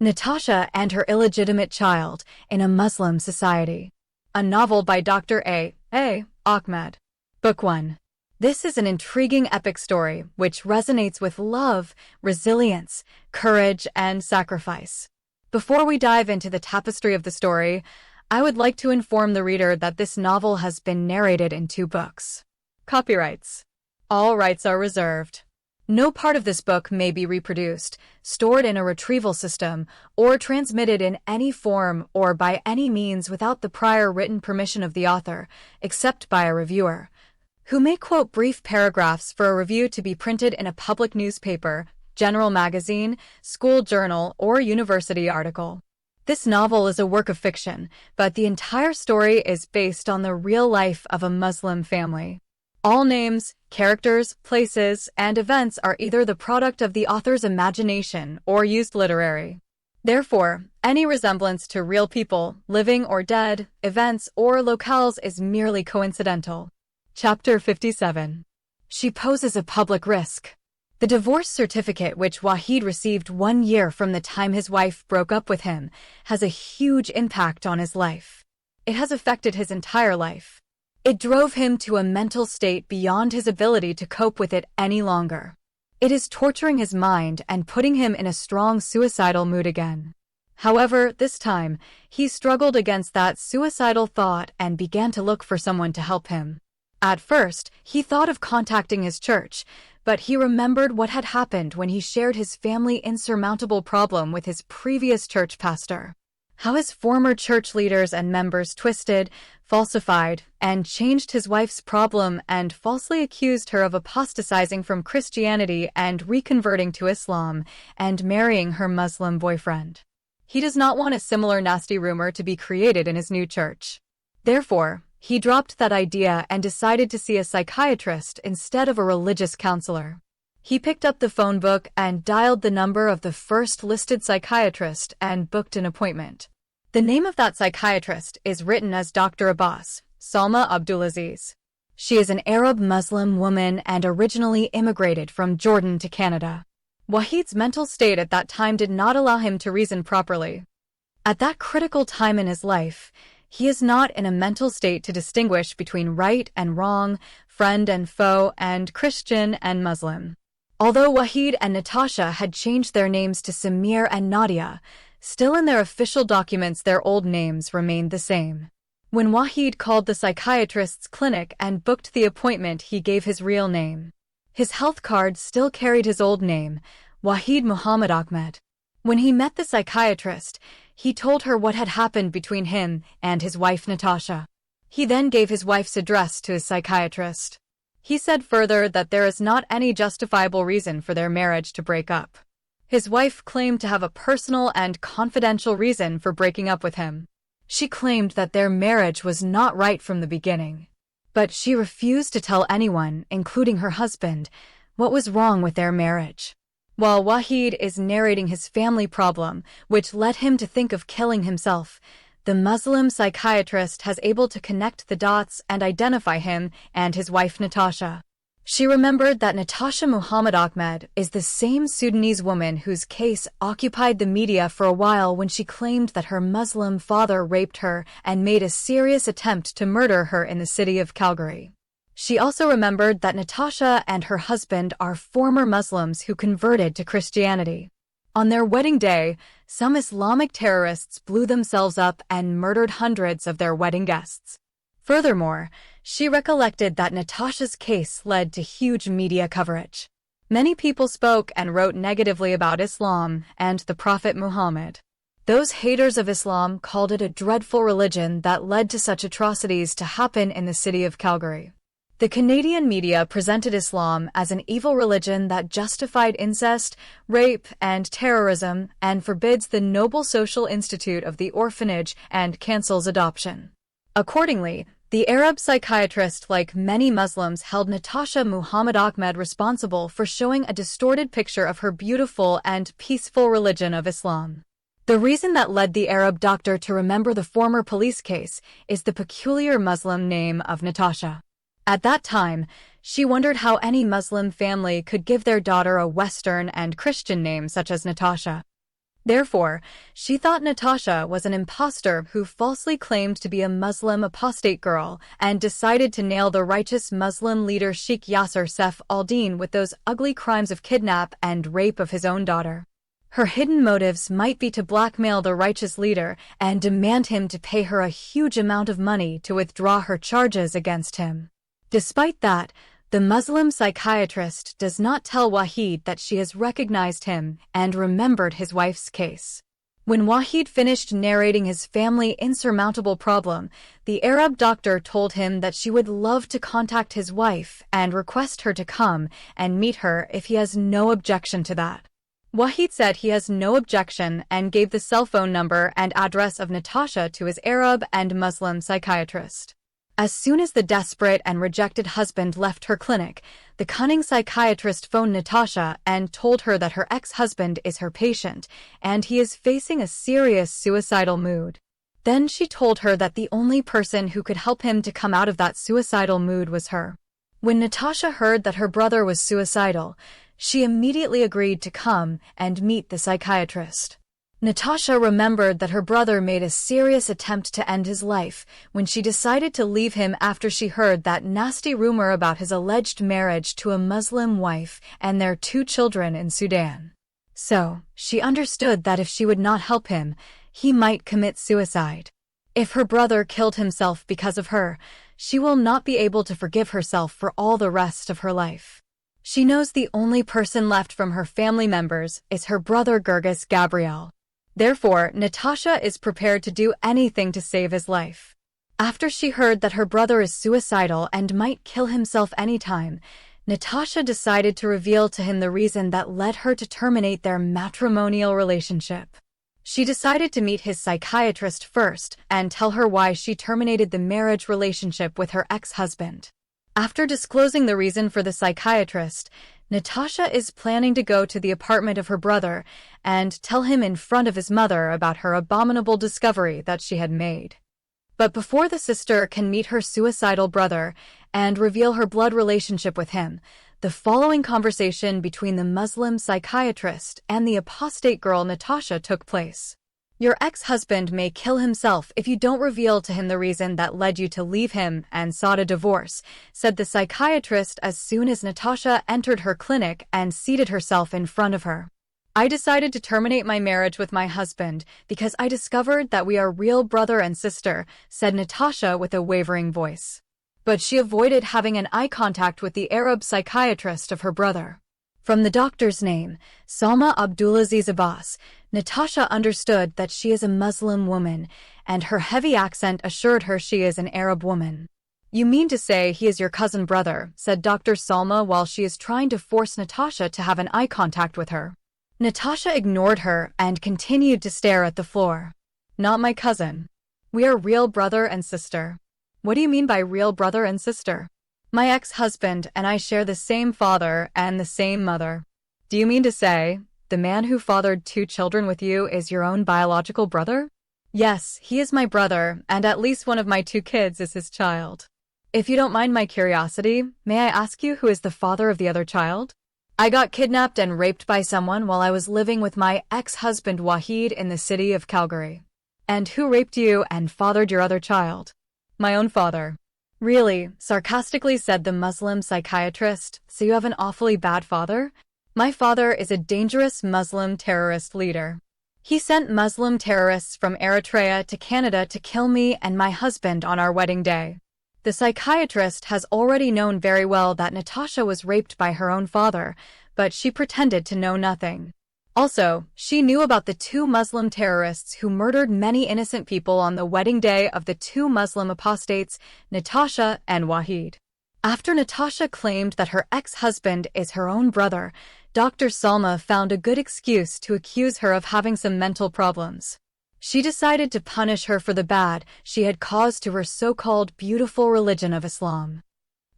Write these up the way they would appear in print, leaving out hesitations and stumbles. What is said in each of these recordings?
Natasha and Her Illegitimate Child in a Muslim Society. A novel by Dr. A. Ahmed. Book 1. This is an intriguing epic story which resonates with love, resilience, courage, and sacrifice. Before we dive into the tapestry of the story, I would like to inform the reader that this novel has been narrated in 2 books. Copyrights. All rights are reserved. No part of this book may be reproduced, stored in a retrieval system, or transmitted in any form or by any means without the prior written permission of the author, except by a reviewer, who may quote brief paragraphs for a review to be printed in a public newspaper, general magazine, school journal, or university article. This novel is a work of fiction, but the entire story is based on the real life of a Muslim family. All names, characters, places, and events are either the product of the author's imagination or used literary. Therefore, any resemblance to real people, living or dead, events, or locales is merely coincidental. Chapter 57. She poses a public risk. The divorce certificate which Wahid received 1 year from the time his wife broke up with him has a huge impact on his life. It has affected his entire life. It drove him to a mental state beyond his ability to cope with it any longer. It is torturing his mind and putting him in a strong suicidal mood again. However, this time, he struggled against that suicidal thought and began to look for someone to help him. At first, he thought of contacting his church, but he remembered what had happened when he shared his family's insurmountable problem with his previous church pastor. How his former church leaders and members twisted, falsified, and changed his wife's problem and falsely accused her of apostatizing from Christianity and reconverting to Islam and marrying her Muslim boyfriend. He does not want a similar nasty rumor to be created in his new church. Therefore, he dropped that idea and decided to see a psychiatrist instead of a religious counselor. He picked up the phone book and dialed the number of the first listed psychiatrist and booked an appointment. The name of that psychiatrist is written as Dr. Abbas, Salma Abdulaziz. She is an Arab Muslim woman and originally immigrated from Jordan to Canada. Wahid's mental state at that time did not allow him to reason properly. At that critical time in his life, he is not in a mental state to distinguish between right and wrong, friend and foe, and Christian and Muslim. Although Wahid and Natasha had changed their names to Samir and Nadia, still in their official documents their old names remained the same. When Wahid called the psychiatrist's clinic and booked the appointment, he gave his real name. His health card still carried his old name, Wahid Muhammad Ahmed. When he met the psychiatrist, he told her what had happened between him and his wife Natasha. He then gave his wife's address to his psychiatrist. He said further that there is not any justifiable reason for their marriage to break up. His wife claimed to have a personal and confidential reason for breaking up with him. She claimed that their marriage was not right from the beginning. But she refused to tell anyone, including her husband, what was wrong with their marriage. While Wahid is narrating his family problem, which led him to think of killing himself, the Muslim psychiatrist has able to connect the dots and identify him and his wife Natasha. She remembered that Natasha Muhammad Ahmed is the same Sudanese woman whose case occupied the media for a while when she claimed that her Muslim father raped her and made a serious attempt to murder her in the city of Calgary. She also remembered that Natasha and her husband are former Muslims who converted to Christianity. On their wedding day, some Islamic terrorists blew themselves up and murdered hundreds of their wedding guests. Furthermore, she recollected that Natasha's case led to huge media coverage. Many people spoke and wrote negatively about Islam and the Prophet Muhammad. Those haters of Islam called it a dreadful religion that led to such atrocities to happen in the city of Calgary. The Canadian media presented Islam as an evil religion that justified incest, rape, and terrorism, and forbids the Noble Social Institute of the orphanage and cancels adoption. Accordingly, the Arab psychiatrist, like many Muslims, held Natasha Muhammad Ahmed responsible for showing a distorted picture of her beautiful and peaceful religion of Islam. The reason that led the Arab doctor to remember the former police case is the peculiar Muslim name of Natasha. At that time, she wondered how any Muslim family could give their daughter a Western and Christian name such as Natasha. Therefore, she thought Natasha was an impostor who falsely claimed to be a Muslim apostate girl and decided to nail the righteous Muslim leader Sheikh Yasser Saif al-Din with those ugly crimes of kidnap and rape of his own daughter. Her hidden motives might be to blackmail the righteous leader and demand him to pay her a huge amount of money to withdraw her charges against him. Despite that, the Muslim psychiatrist does not tell Wahid that she has recognized him and remembered his wife's case. When Wahid finished narrating his family's insurmountable problem, the Arab doctor told him that she would love to contact his wife and request her to come and meet her if he has no objection to that. Wahid said he has no objection and gave the cell phone number and address of Natasha to his Arab and Muslim psychiatrist. As soon as the desperate and rejected husband left her clinic, the cunning psychiatrist phoned Natasha and told her that her ex-husband is her patient and he is facing a serious suicidal mood. Then she told her that the only person who could help him to come out of that suicidal mood was her. When Natasha heard that her brother was suicidal, she immediately agreed to come and meet the psychiatrist. Natasha remembered that her brother made a serious attempt to end his life when she decided to leave him after she heard that nasty rumor about his alleged marriage to a Muslim wife and their 2 children in Sudan. So, she understood that if she would not help him, he might commit suicide. If her brother killed himself because of her, she will not be able to forgive herself for all the rest of her life. She knows the only person left from her family members is her brother Gergis Gabriel. Therefore, Natasha is prepared to do anything to save his life. After she heard that her brother is suicidal and might kill himself anytime, Natasha decided to reveal to him the reason that led her to terminate their matrimonial relationship. She decided to meet his psychiatrist first and tell her why she terminated the marriage relationship with her ex-husband. After disclosing the reason for the psychiatrist, Natasha is planning to go to the apartment of her brother and tell him in front of his mother about her abominable discovery that she had made. But before the sister can meet her suicidal brother and reveal her blood relationship with him, the following conversation between the Muslim psychiatrist and the apostate girl Natasha took place. Your ex-husband may kill himself if you don't reveal to him the reason that led you to leave him and sought a divorce, said the psychiatrist as soon as Natasha entered her clinic and seated herself in front of her. I decided to terminate my marriage with my husband because I discovered that we are real brother and sister, said Natasha with a wavering voice. But she avoided having an eye contact with the Arab psychiatrist of her brother. From the doctor's name, Salma Abdulaziz Abbas, Natasha understood that she is a Muslim woman, and her heavy accent assured her she is an Arab woman. You mean to say he is your cousin brother, said Dr. Salma while she is trying to force Natasha to have an eye contact with her. Natasha ignored her and continued to stare at the floor. Not my cousin. We are real brother and sister. What do you mean by real brother and sister? My ex-husband and I share the same father and the same mother. Do you mean to say, the man who fathered 2 children with you is your own biological brother? Yes, he is my brother, and at least one of my 2 kids is his child. If you don't mind my curiosity, may I ask you who is the father of the other child? I got kidnapped and raped by someone while I was living with my ex-husband Wahid in the city of Calgary. And who raped you and fathered your other child? My own father. Really, sarcastically said the Muslim psychiatrist, so you have an awfully bad father? My father is a dangerous Muslim terrorist leader. He sent Muslim terrorists from Eritrea to Canada to kill me and my husband on our wedding day. The psychiatrist has already known very well that Natasha was raped by her own father, but she pretended to know nothing. Also, she knew about the 2 Muslim terrorists who murdered many innocent people on the wedding day of the 2 Muslim apostates, Natasha and Wahid. After Natasha claimed that her ex-husband is her own brother, Dr. Salma found a good excuse to accuse her of having some mental problems. She decided to punish her for the bad she had caused to her so-called beautiful religion of Islam.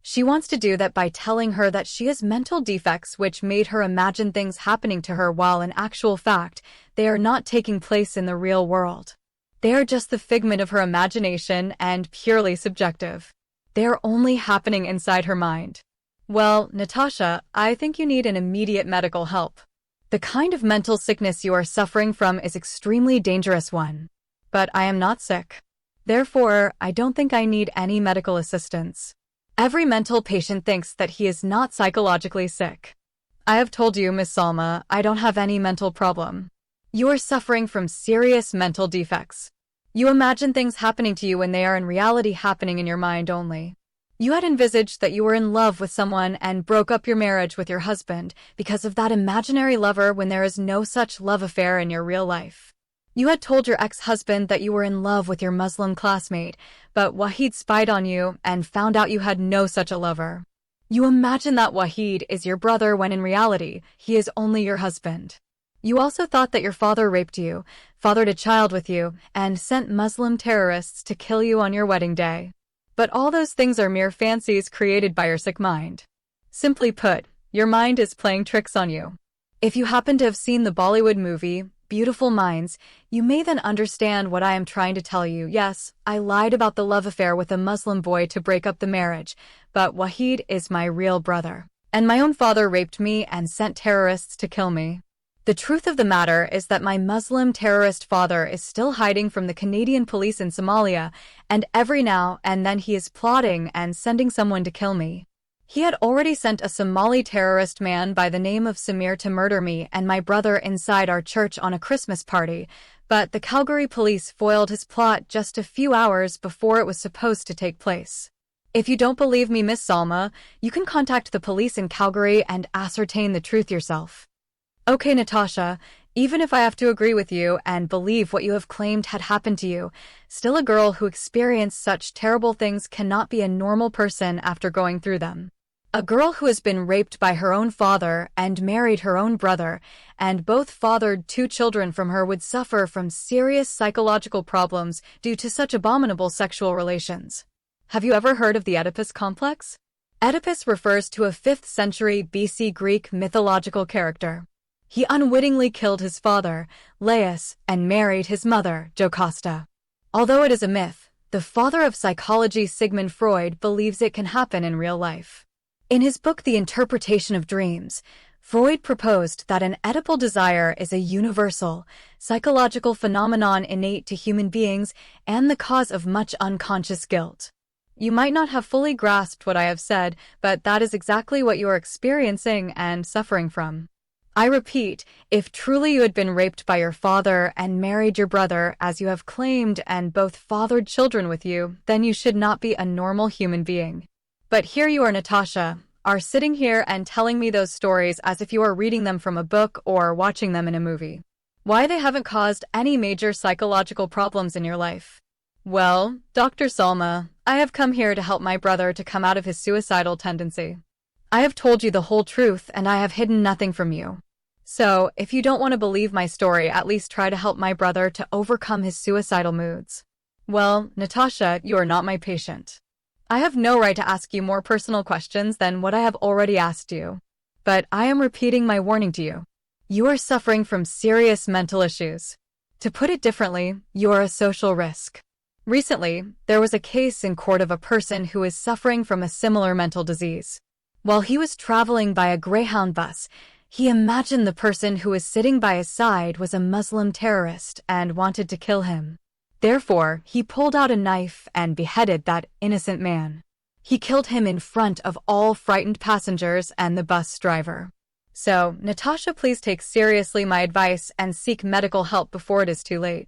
She wants to do that by telling her that she has mental defects which made her imagine things happening to her while in actual fact, they are not taking place in the real world. They are just the figment of her imagination and purely subjective. They are only happening inside her mind. Well, Natasha, I think you need an immediate medical help. The kind of mental sickness you are suffering from is extremely dangerous one. But I am not sick. Therefore, I don't think I need any medical assistance. Every mental patient thinks that he is not psychologically sick. I have told you, Miss Salma, I don't have any mental problem. You are suffering from serious mental defects. You imagine things happening to you when they are in reality happening in your mind only. You had envisaged that you were in love with someone and broke up your marriage with your husband because of that imaginary lover when there is no such love affair in your real life. You had told your ex-husband that you were in love with your Muslim classmate, but Wahid spied on you and found out you had no such a lover. You imagine that Wahid is your brother when in reality, he is only your husband. You also thought that your father raped you, fathered a child with you, and sent Muslim terrorists to kill you on your wedding day. But all those things are mere fancies created by your sick mind. Simply put, your mind is playing tricks on you. If you happen to have seen the Bollywood movie, Beautiful Minds, you may then understand what I am trying to tell you. Yes, I lied about the love affair with a Muslim boy to break up the marriage, but Wahid is my real brother. And my own father raped me and sent terrorists to kill me. The truth of the matter is that my Muslim terrorist father is still hiding from the Canadian police in Somalia, and every now and then he is plotting and sending someone to kill me. He had already sent a Somali terrorist man by the name of Samir to murder me and my brother inside our church on a Christmas party, but the Calgary police foiled his plot just a few hours before it was supposed to take place. If you don't believe me, Miss Salma, you can contact the police in Calgary and ascertain the truth yourself. Okay, Natasha, even if I have to agree with you and believe what you have claimed had happened to you, still a girl who experienced such terrible things cannot be a normal person after going through them. A girl who has been raped by her own father and married her own brother, and both fathered 2 children from her would suffer from serious psychological problems due to such abominable sexual relations. Have you ever heard of the Oedipus complex? Oedipus refers to a 5th century BC Greek mythological character. He unwittingly killed his father, Laius, and married his mother, Jocasta. Although it is a myth, the father of psychology Sigmund Freud believes it can happen in real life. In his book The Interpretation of Dreams, Freud proposed that an Oedipal desire is a universal, psychological phenomenon innate to human beings and the cause of much unconscious guilt. You might not have fully grasped what I have said, but that is exactly what you are experiencing and suffering from. I repeat, if truly you had been raped by your father and married your brother as you have claimed and both fathered children with you, then you should not be a normal human being. But here you are, Natasha, are sitting here and telling me those stories as if you are reading them from a book or watching them in a movie. Why they haven't caused any major psychological problems in your life? Well, Dr. Salma, I have come here to help my brother to come out of his suicidal tendency. I have told you the whole truth and I have hidden nothing from you. So, if you don't want to believe my story, at least try to help my brother to overcome his suicidal moods. Well, Natasha, you are not my patient. I have no right to ask you more personal questions than what I have already asked you. But I am repeating my warning to you. You are suffering from serious mental issues. To put it differently, you are a social risk. Recently, there was a case in court of a person who is suffering from a similar mental disease. While he was traveling by a Greyhound bus, he imagined the person who was sitting by his side was a Muslim terrorist and wanted to kill him. Therefore, he pulled out a knife and beheaded that innocent man. He killed him in front of all frightened passengers and the bus driver. So, Natasha, please take seriously my advice and seek medical help before it is too late.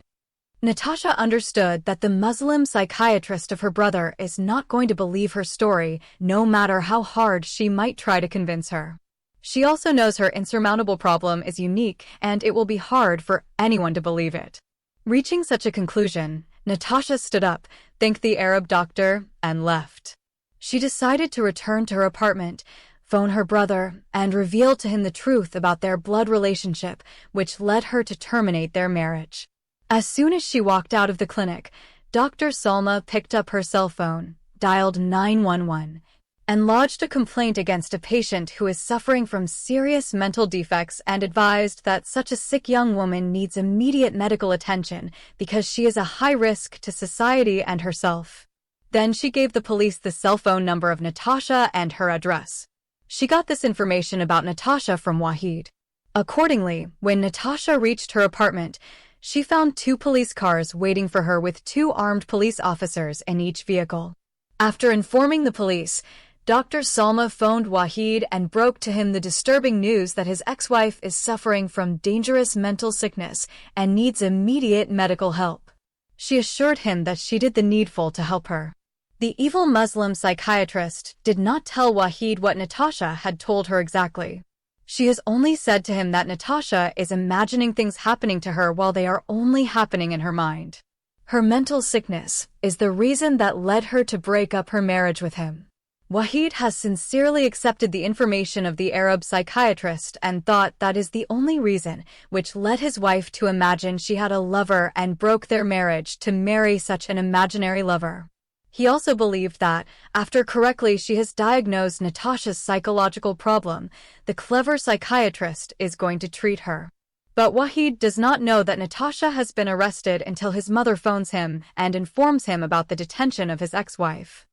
Natasha understood that the Muslim psychiatrist of her brother is not going to believe her story, no matter how hard she might try to convince her. She also knows her insurmountable problem is unique and it will be hard for anyone to believe it. Reaching such a conclusion, Natasha stood up, thanked the Arab doctor, and left. She decided to return to her apartment, phone her brother, and reveal to him the truth about their blood relationship, which led her to terminate their marriage. As soon as she walked out of the clinic, Dr. Salma picked up her cell phone, dialed 911, and lodged a complaint against a patient who is suffering from serious mental defects and advised that such a sick young woman needs immediate medical attention because she is a high risk to society and herself. Then she gave the police the cell phone number of Natasha and her address. She got this information about Natasha from Wahid. Accordingly, when Natasha reached her apartment, she found 2 police cars waiting for her with 2 armed police officers in each vehicle. After informing the police, Dr. Salma phoned Wahid and broke to him the disturbing news that his ex-wife is suffering from dangerous mental sickness and needs immediate medical help. She assured him that she did the needful to help her. The evil Muslim psychiatrist did not tell Wahid what Natasha had told her exactly. She has only said to him that Natasha is imagining things happening to her while they are only happening in her mind. Her mental sickness is the reason that led her to break up her marriage with him. Wahid has sincerely accepted the information of the Arab psychiatrist and thought that is the only reason which led his wife to imagine she had a lover and broke their marriage to marry such an imaginary lover. He also believed that, after correctly she has diagnosed Natasha's psychological problem, the clever psychiatrist is going to treat her. But Wahid does not know that Natasha has been arrested until his mother phones him and informs him about the detention of his ex-wife.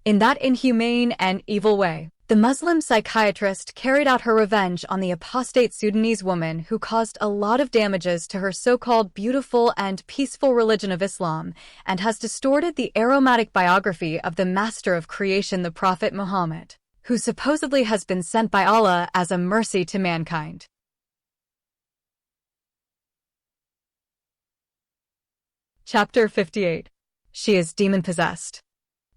In that inhumane and evil way, the Muslim psychiatrist carried out her revenge on the apostate Sudanese woman who caused a lot of damages to her so-called beautiful and peaceful religion of Islam and has distorted the aromatic biography of the master of creation, the Prophet Muhammad, who supposedly has been sent by Allah as a mercy to mankind. Chapter 58. She is demon-possessed.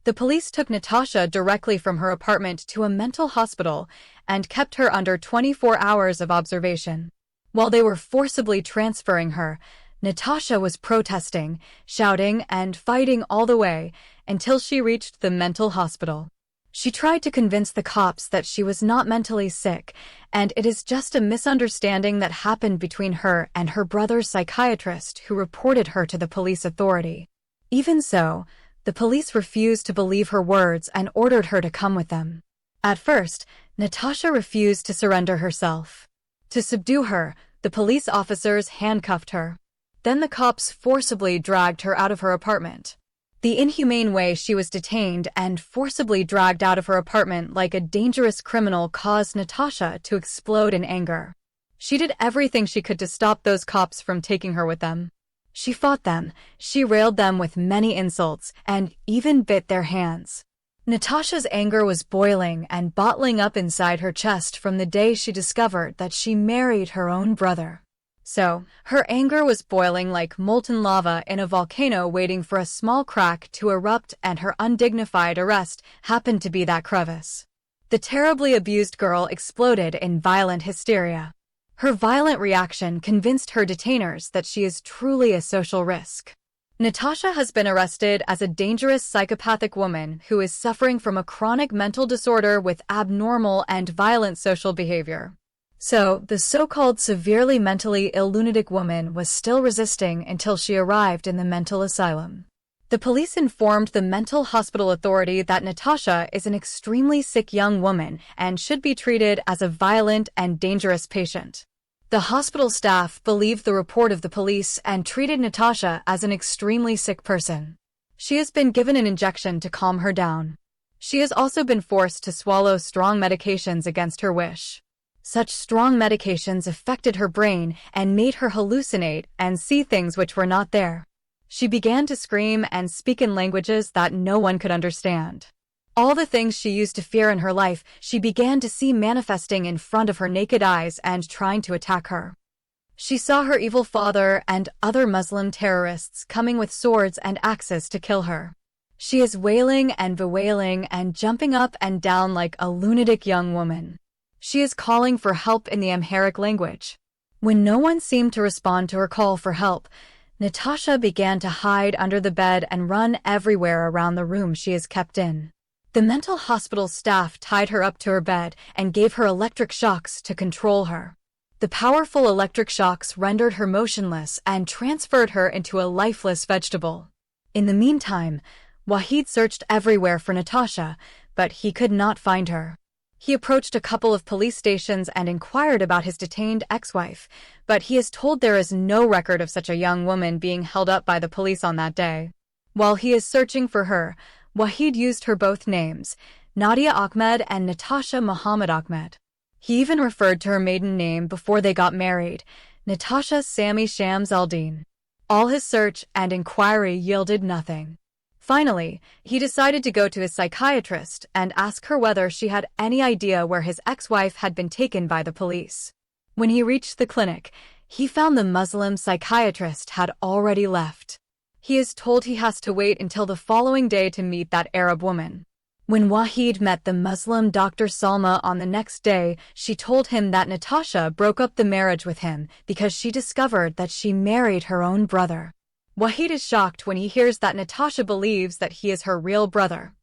The police took Natasha directly from her apartment to a mental hospital and kept her under 24 hours of observation. While they were forcibly transferring her, Natasha was protesting, shouting, and fighting all the way until she reached the mental hospital. She tried to convince the cops that she was not mentally sick, and it is just a misunderstanding that happened between her and her brother's psychiatrist who reported her to the police authority. Even so, the police refused to believe her words and ordered her to come with them. At first, Natasha refused to surrender herself. To subdue her, the police officers handcuffed her. Then the cops forcibly dragged her out of her apartment. The inhumane way she was detained and forcibly dragged out of her apartment like a dangerous criminal caused Natasha to explode in anger. She did everything she could to stop those cops from taking her with them. She fought them, she railed them with many insults, and even bit their hands. Natasha's anger was boiling and bottling up inside her chest from the day she discovered that she married her own brother. So, her anger was boiling like molten lava in a volcano waiting for a small crack to erupt, and her undignified arrest happened to be that crevice. The terribly abused girl exploded in violent hysteria. Her violent reaction convinced her detainers that she is truly a social risk. Natasha has been arrested as a dangerous psychopathic woman who is suffering from a chronic mental disorder with abnormal and violent social behavior. So, the so-called severely mentally ill lunatic woman was still resisting until she arrived in the mental asylum. The police informed the mental hospital authority that Natasha is an extremely sick young woman and should be treated as a violent and dangerous patient. The hospital staff believed the report of the police and treated Natasha as an extremely sick person. She has been given an injection to calm her down. She has also been forced to swallow strong medications against her wish. Such strong medications affected her brain and made her hallucinate and see things which were not there. She began to scream and speak in languages that no one could understand. All the things she used to fear in her life, she began to see manifesting in front of her naked eyes and trying to attack her. She saw her evil father and other Muslim terrorists coming with swords and axes to kill her. She is wailing and bewailing and jumping up and down like a lunatic young woman. She is calling for help in the Amharic language. When no one seemed to respond to her call for help, Natasha began to hide under the bed and run everywhere around the room she is kept in. The mental hospital staff tied her up to her bed and gave her electric shocks to control her. The powerful electric shocks rendered her motionless and transferred her into a lifeless vegetable. In the meantime, Wahid searched everywhere for Natasha, but he could not find her. He approached a couple of police stations and inquired about his detained ex-wife, but he is told there is no record of such a young woman being held up by the police on that day. While he is searching for her, Wahid used her both names, Nadia Ahmed and Natasha Muhammad Ahmed. He even referred to her maiden name before they got married, Natasha Sammy Shams Aldine. All his search and inquiry yielded nothing. Finally, he decided to go to his psychiatrist and ask her whether she had any idea where his ex-wife had been taken by the police. When he reached the clinic, he found the Muslim psychiatrist had already left. He is told he has to wait until the following day to meet that Arab woman. When Wahid met the Muslim Dr. Salma on the next day, she told him that Natasha broke up the marriage with him because she discovered that she married her own brother. Wahid is shocked when he hears that Natasha believes that he is her real brother.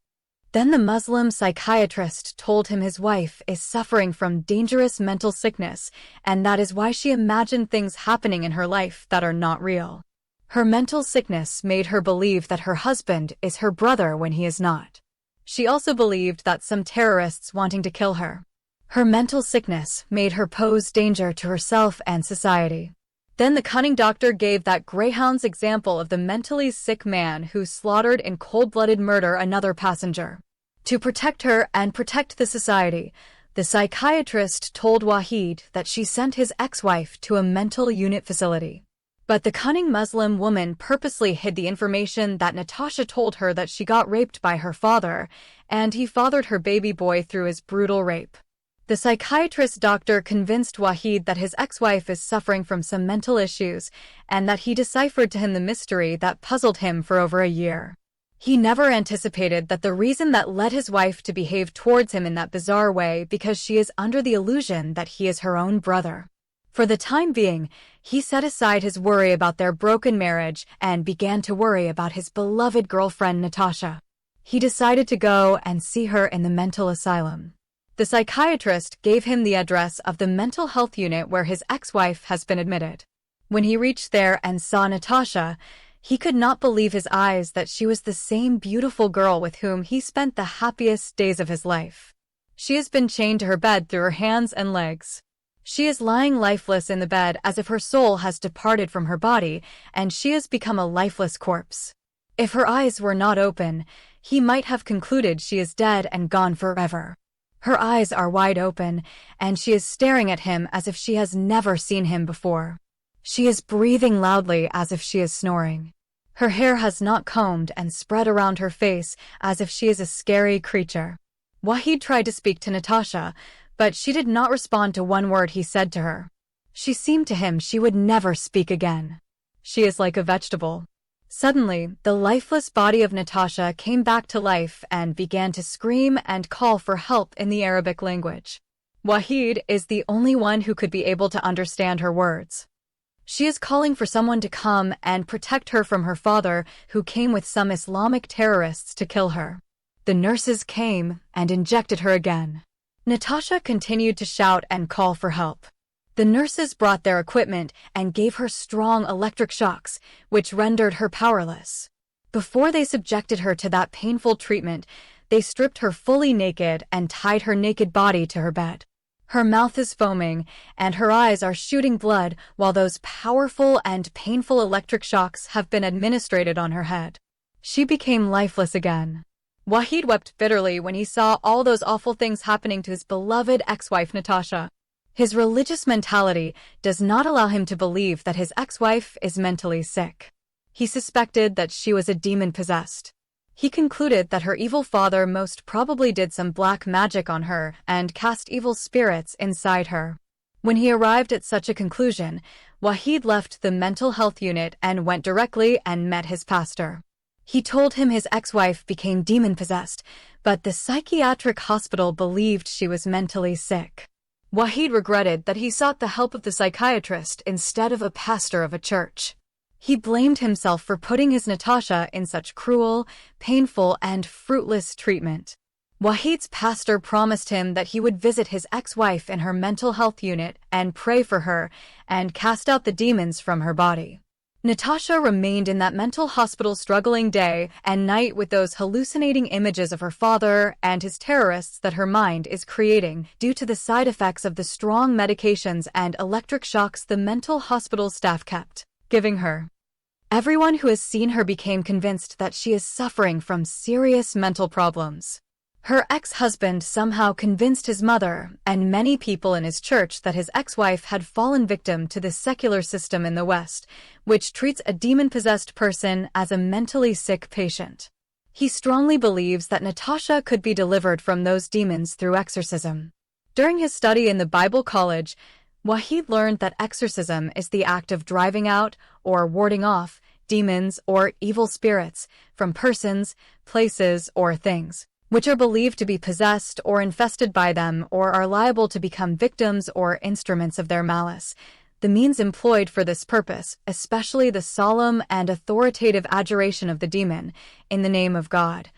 Then the Muslim psychiatrist told him his wife is suffering from dangerous mental sickness, and that is why she imagined things happening in her life that are not real. Her mental sickness made her believe that her husband is her brother when he is not. She also believed that some terrorists wanting to kill her. Her mental sickness made her pose danger to herself and society. Then the cunning doctor gave that greyhound's example of the mentally sick man who slaughtered in cold-blooded murder another passenger. To protect her and protect the society, the psychiatrist told Wahid that she sent his ex-wife to a mental unit facility. But the cunning Muslim woman purposely hid the information that Natasha told her that she got raped by her father, and he fathered her baby boy through his brutal rape. The psychiatrist doctor convinced Wahid that his ex-wife is suffering from some mental issues, and that he deciphered to him the mystery that puzzled him for over a year. He never anticipated that the reason that led his wife to behave towards him in that bizarre way because she is under the illusion that he is her own brother. For the time being, he set aside his worry about their broken marriage and began to worry about his beloved girlfriend Natasha. He decided to go and see her in the mental asylum. The psychiatrist gave him the address of the mental health unit where his ex-wife has been admitted. When he reached there and saw Natasha, he could not believe his eyes that she was the same beautiful girl with whom he spent the happiest days of his life. She has been chained to her bed through her hands and legs. She is lying lifeless in the bed as if her soul has departed from her body, and she has become a lifeless corpse. If her eyes were not open, he might have concluded she is dead and gone forever. Her eyes are wide open, and she is staring at him as if she has never seen him before. She is breathing loudly as if she is snoring. Her hair has not combed and spread around her face as if she is a scary creature. Wahid tried to speak to Natasha, but she did not respond to one word he said to her. She seemed to him she would never speak again. She is like a vegetable. Suddenly, the lifeless body of Natasha came back to life and began to scream and call for help in the Arabic language. Wahid is the only one who could be able to understand her words. She is calling for someone to come and protect her from her father, who came with some Islamic terrorists to kill her. The nurses came and injected her again. Natasha continued to shout and call for help. The nurses brought their equipment and gave her strong electric shocks, which rendered her powerless. Before they subjected her to that painful treatment, they stripped her fully naked and tied her naked body to her bed. Her mouth is foaming, and her eyes are shooting blood while those powerful and painful electric shocks have been administered on her head. She became lifeless again. Wahid wept bitterly when he saw all those awful things happening to his beloved ex-wife Natasha. His religious mentality does not allow him to believe that his ex-wife is mentally sick. He suspected that she was a demon-possessed. He concluded that her evil father most probably did some black magic on her and cast evil spirits inside her. When he arrived at such a conclusion, Wahid left the mental health unit and went directly and met his pastor. He told him his ex-wife became demon-possessed, but the psychiatric hospital believed she was mentally sick. Wahid regretted that he sought the help of the psychiatrist instead of a pastor of a church. He blamed himself for putting his Natasha in such cruel, painful, and fruitless treatment. Wahid's pastor promised him that he would visit his ex-wife in her mental health unit and pray for her and cast out the demons from her body. Natasha remained in that mental hospital struggling day and night with those hallucinating images of her father and his terrorists that her mind is creating due to the side effects of the strong medications and electric shocks the mental hospital staff kept giving her. Everyone who has seen her became convinced that she is suffering from serious mental problems. Her ex-husband somehow convinced his mother and many people in his church that his ex-wife had fallen victim to the secular system in the West, which treats a demon-possessed person as a mentally sick patient. He strongly believes that Natasha could be delivered from those demons through exorcism. During his study in the Bible college, Wahid learned that exorcism is the act of driving out or warding off demons or evil spirits from persons, places, or things, which are believed to be possessed or infested by them or are liable to become victims or instruments of their malice. The means employed for this purpose, especially the solemn and authoritative adjuration of the demon in the name of God,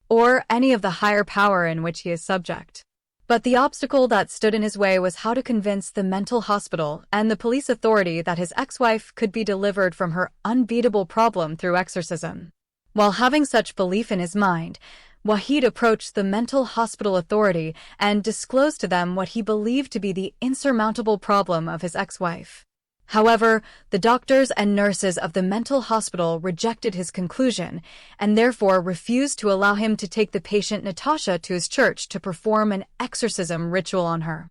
or any of the higher power in which he is subject. But the obstacle that stood in his way was how to convince the mental hospital and the police authority that his ex-wife could be delivered from her unbeatable problem through exorcism. While having such belief in his mind, Wahid approached the mental hospital authority and disclosed to them what he believed to be the insurmountable problem of his ex-wife. However, the doctors and nurses of the mental hospital rejected his conclusion and therefore refused to allow him to take the patient Natasha to his church to perform an exorcism ritual on her.